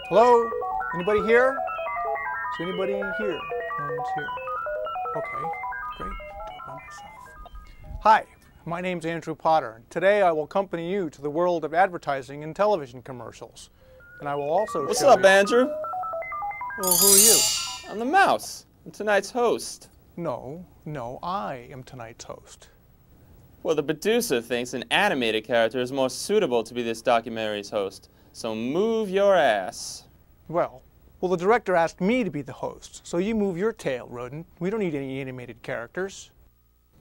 Hello? Anybody here? Is anybody here? No one's here. Okay, great. Do it by myself. Hi, my name's Andrew Potter. Today I will accompany you to the world of advertising and television commercials. And I will also What's show up, you... Andrew? Well, who are you? I'm the mouse. I'm tonight's host. No, I am tonight's host. Well, the producer thinks an animated character is more suitable to be this documentary's host. So move your ass. Well, the director asked me to be the host, so you move your tail, rodent. We don't need any animated characters.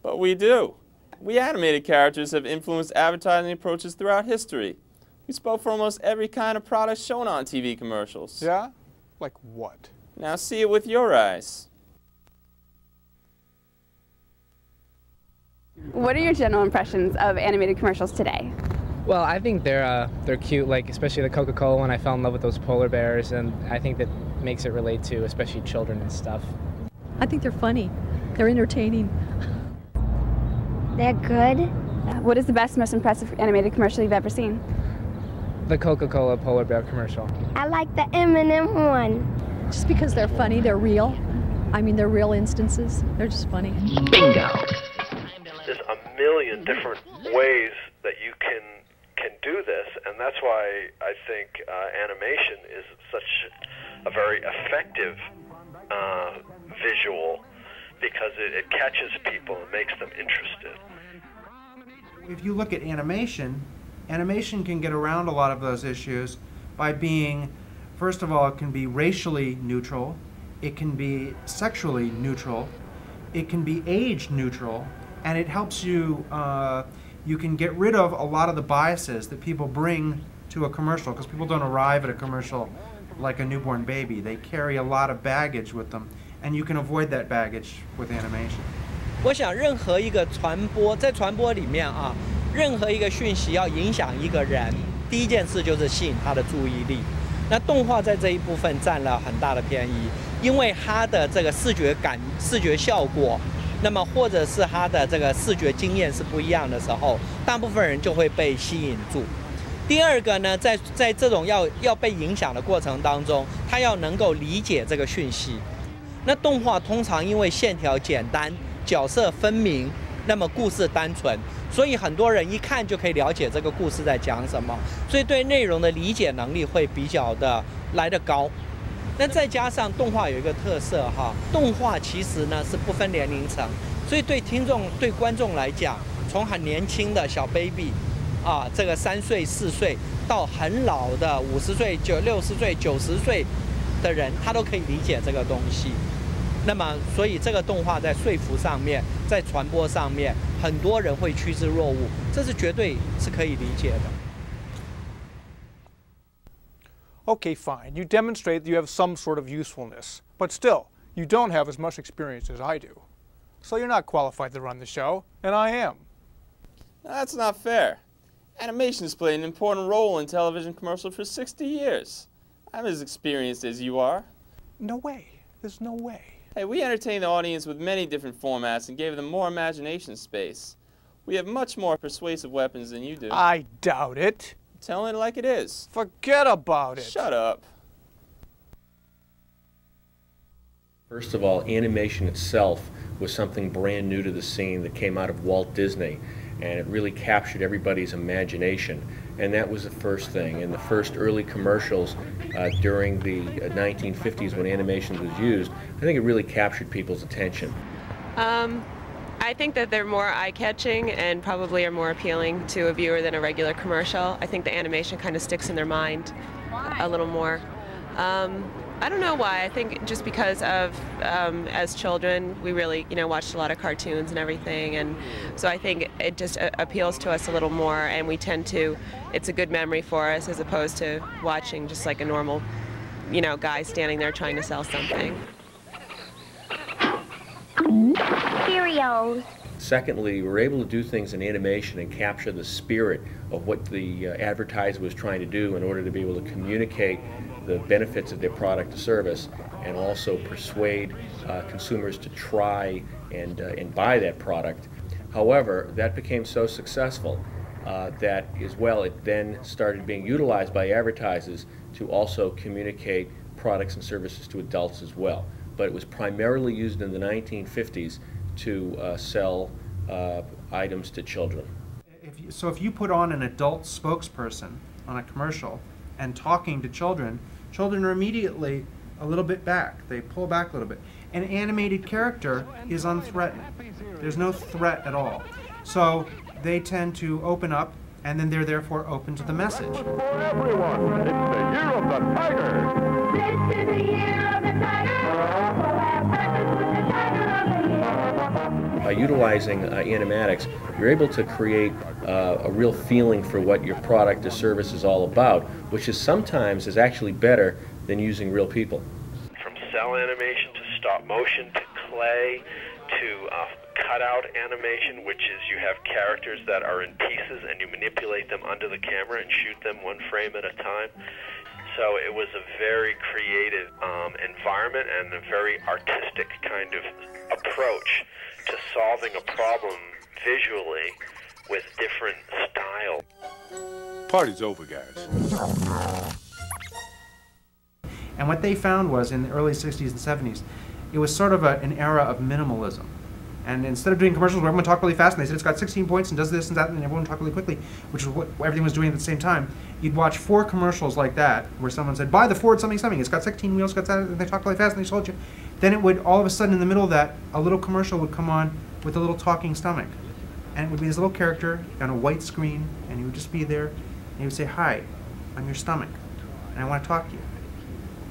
But we do. We animated characters have influenced advertising approaches throughout history. We spoke for almost every kind of product shown on TV commercials. Yeah? Like what? Now see it with your eyes. What are your general impressions of animated commercials today? Well, I think they're cute, like especially the Coca-Cola one. I fell in love with those polar bears, and I think that makes it relate to especially children and stuff. I think they're funny. They're entertaining. They're good. What is the best, most impressive animated commercial you've ever seen? The Coca-Cola polar bear commercial. I like the M&M one. Just because they're funny, they're real. I mean, they're real instances. They're just funny. Bingo. There's a million different ways that you can do this, and that's why I think animation is such a very effective visual, because it catches people and makes them interested. If you look at animation, animation can get around a lot of those issues by being, first of all, it can be racially neutral, it can be sexually neutral, it can be age neutral, and it helps you, you can get rid of a lot of the biases that people bring to a commercial, because people don't arrive at a commercial like a newborn baby. They carry a lot of baggage with them, and you can avoid that baggage with animation. 我想任何一个传播，在传播里面啊，任何一个讯息要影响一个人，第一件事就是吸引他的注意力。那动画在这一部分占了很大的便宜，因为它的这个视觉效果，那么或者是它的这个视觉经验是不一样的时候，大部分人就会被吸引住。第二个呢，在这种要被影响的过程当中，他要能够理解这个讯息。那动画通常因为线条简单，角色分明，那么故事单纯，所以很多人一看就可以了解这个故事在讲什么，所以对内容的理解能力会比较的来得高。那再加上动画有一个特色哈，动画其实呢是不分年龄层，所以对观众来讲，从很年轻的小 baby 啊，这个3岁4岁到很老的50岁、60岁、90岁的人，他都可以理解这个东西。那么，所以这个动画在说服上面，在传播上面，很多人会趋之若鹜，这是绝对是可以理解的。Okay, fine. You demonstrate that you have some sort of usefulness, but still, you don't have as much experience as I do. So you're not qualified to run the show, and I am. That's not fair. Animation has played an important role in television commercials for 60 years. I'm as experienced as you are. No way. There's no way. Hey, we entertain the audience with many different formats and gave them more imagination space. We have much more persuasive weapons than you do. I doubt it. Telling it like it is. Forget about it. Shut up. First of all, animation itself was something brand new to the scene that came out of Walt Disney, and it really captured everybody's imagination. And that was the first thing. In the first early commercials during the 1950s when animation was used, I think it really captured people's attention. I think that they're more eye-catching and probably are more appealing to a viewer than a regular commercial. I think the animation kind of sticks in their mind a little more. I don't know why. I think just because of, as children, we really, watched a lot of cartoons and everything, and so I think it just appeals to us a little more, and we tend to, it's a good memory for us as opposed to watching just like a normal, guy standing there trying to sell something. Cheerios. Secondly, we were able to do things in animation and capture the spirit of what the advertiser was trying to do in order to be able to communicate the benefits of their product or service, and also persuade consumers to try and buy that product. However, that became so successful that as well, it then started being utilized by advertisers to also communicate products and services to adults as well. But it was primarily used in the 1950s to sell items to children. So if you put on an adult spokesperson on a commercial and talking to children, children are immediately a little bit back. They pull back a little bit. An animated character is unthreatening. There's no threat at all. So they tend to open up, and then they're therefore open to the message. For everyone, it's the Year of the Tiger. This is the Year of the Tiger. We'll have breakfast with the Tiger of the Year. By utilizing animatics, you're able to create a real feeling for what your product or service is all about, which is sometimes actually better than using real people. From cell animation to stop motion to clay to cutout animation, which is you have characters that are in pieces and you manipulate them under the camera and shoot them one frame at a time. So it was a very creative environment and a very artistic kind of approach to solving a problem visually with different style. Party's over, guys. And what they found was in the early 60s and 70s, it was sort of an era of minimalism. And instead of doing commercials where everyone talked really fast and they said it's got 16 points and does this and that and everyone talked really quickly, which is what everything was doing at the same time, you'd watch 4 commercials like that where someone said, buy the Ford something something, it's got 16 wheels, got that, and they talked really fast and they sold you. Then it would, all of a sudden in the middle of that, a little commercial would come on with a little talking stomach. And it would be this little character on a white screen, and he would just be there, and he would say, hi, I'm your stomach, and I want to talk to you.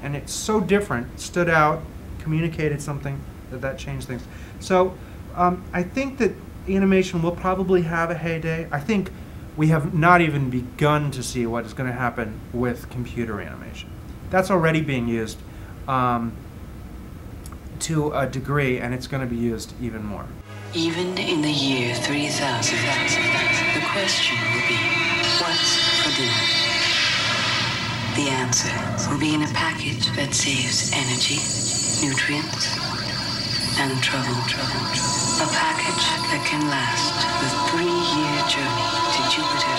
And it's so different, stood out, communicated something, that changed things. So I think that animation will probably have a heyday. I think we have not even begun to see what is going to happen with computer animation. That's already being used to a degree, and it's going to be used even more. Even in the year 3000, the question will be, what's for dinner? The answer will be in a package that saves energy, nutrients, and trouble. A package that can last the 3-year journey to Jupiter